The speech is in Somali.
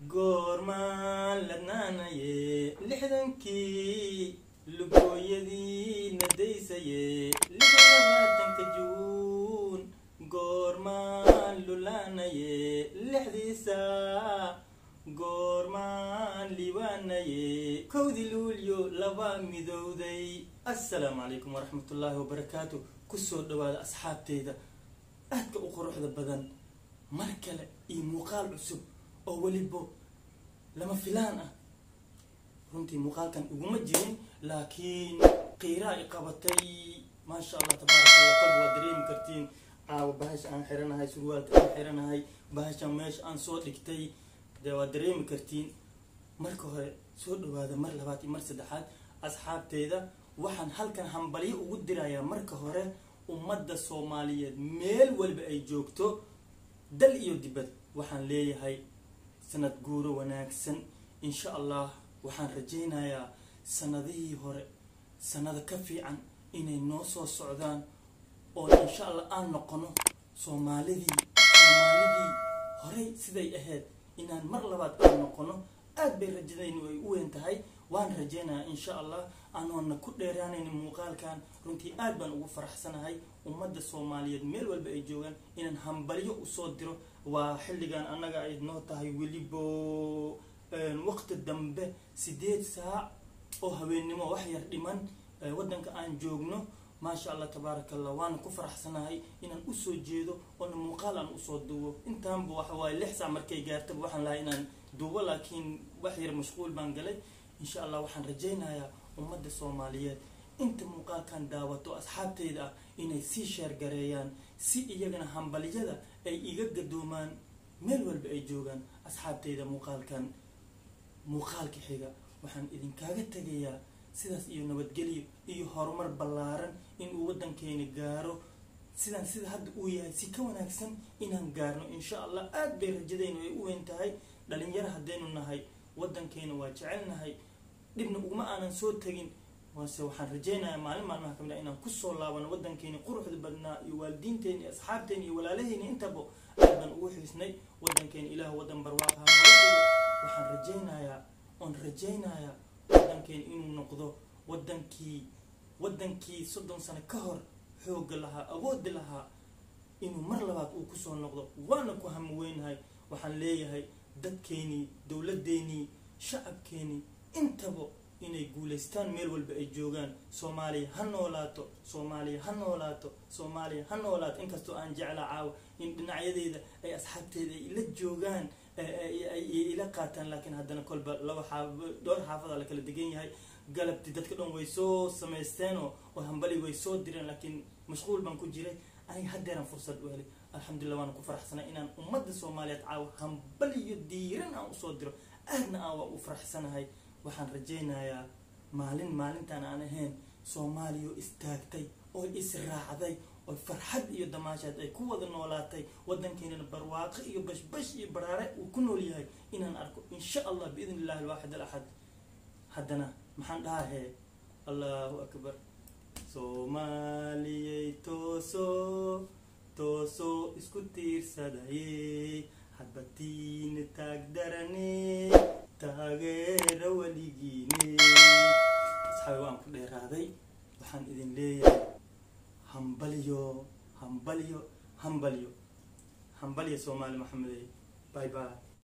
قورما لنا يه لحدنكي لقويدي نديسي لحدنا تنكجون قورما لولانا يه لحديسا قورما ليوانا يه كودي لوليو لبا ميدودي. السلام عليكم ورحمة الله وبركاته. كسور دواد أصحاب تيدا أهدك أقروح ذا بدن مركلة مقال عسب أو وليبو لما فلان runtii muuqaalkan iguma jirin laakiin qiiraa iqabatay ma sha Allah tabaarakallah qalbi waa dareemi kartiin bahash aan xiranahay surwaalka aan xiranahay bahashan meesha aan soo dhigtay waa dareemi kartiin. marka hore soo dhawaada mar labaad iyo mar saddexaad asxaabteeda waxaan halkan hambaliyo ugu dirayaa marka hore ummadda Soomaaliyeed meel walba ay joogto dal iyo dibad waxaan leeyahay sanad guuro wanaagsan insha Allah. waxaan rajaynayaa sanadihii hore sanada ka fiican inay noo soo socdaan oo insha Allah aan noqono Soomaalidii hore siday ahayd inaan mar labaad aan noqono aad bay rajadaynu ay u weyn tahay. waan rajaynayaa insha Allah aanoona ku dheeraanayna muuqaalkan runtii aad baan ugu faraxsanahay ummadda Soomaaliyeed meel walba ay joogaan inaan hambaliyo u soo diro. waa xilligan anaga ay noo tahay welibo waqti dambe 8 saac oo habeenimo wax yar dhiman wadanka aan joogno ma sha Allah tabaarakallah. waan ku faraxsanahay inaan u soo jeedo oo muuqaal aan u soo duubo intaan waxa way 6 saac markay gaarto waxaan lahayn inaan duubo laakiin wax yar mashquul baan galay. insha Allah waxaan rajaynayaa ummadda Soomaaliyeed inta muuqaalkan daawato asxaabteeda inay si share gareeyaan si iyagana hambaliyada ay iga gadoomaan meel walba ay joogaan. asxaabteeda muuqaalka xiga waxaan idin kaaga tagayaa sidaas iyo nabadgelyo iyo horumar ballaaran in uu wadankeena gaaro sida hadda uu yahay si ka wanaagsan inaan gaarno insha Allah. aad bay rajadaynu ay u weyn tahay dhalinyaro hadaynu nahay wadankeena waa jecelnahay dibna uma aanan soo tagin waxaan rajaynayaa maalin maalmaha kamid inaan ku soo laabano wadankeena quruxda badnaa iyo waalidiinteena asxaabteena iyo walaalaheena intaba aad baan ugu xiisnay wadankeena ilaah wadan barwaaqo ha noo dhigo. waxaan rajaynayaa wadankeena inuu noqdo wadankii 30 sano ka hor xoog lahaa awood lahaa inuu mar labaad uu ku soo noqdo. waana ku hamweynahay waxaan leeyahay dadkeeni dawladeeni shacabkeeni intaba inay guuleystaan meel walba ay joogaan. Soomaaliya ha noolaato, Soomaaliya ha noolaato, Soomaaliya ha noolaato. inkastoo aan jeclaa caawa in dhinacyadeeda ay asxaabteeda ay la joogaan ay ila qaataan laakiin haddana kolba dhowr xaafada la kala degan yahay. galabtii dadka dhan way soo sameysteen oo hambali way soo direen laakiin mashquul baan ku jiray. ay hadeeran fursad u helay alxamdulillah. waan ku faraxsanahay inaan ummadda Soomaaliyeed caawa hambaliyo diiran aan u soo diro aadna aan u faraxsanahay. waxaan rajaynayaa maalintan aan ahayn Soomaaliya istaagtay oo israacday oo farxad iyo damaashaad ay ku wada noolaatay wadankeena barwaaqo iyo bashbash iyo baraare uu ku nool yahay inaan arko insha Allah biidhnillah alwaahid alahad. haddana maxaan dhahay Allahu akbar. Soomaaliyey tooso isku tiirsaday habbatiin taagdarane taageero waligiine. asxaabay waan ku dheeraaday waxaan idin leeyahay hambaliyo Soomaali Maxamed. bye bye.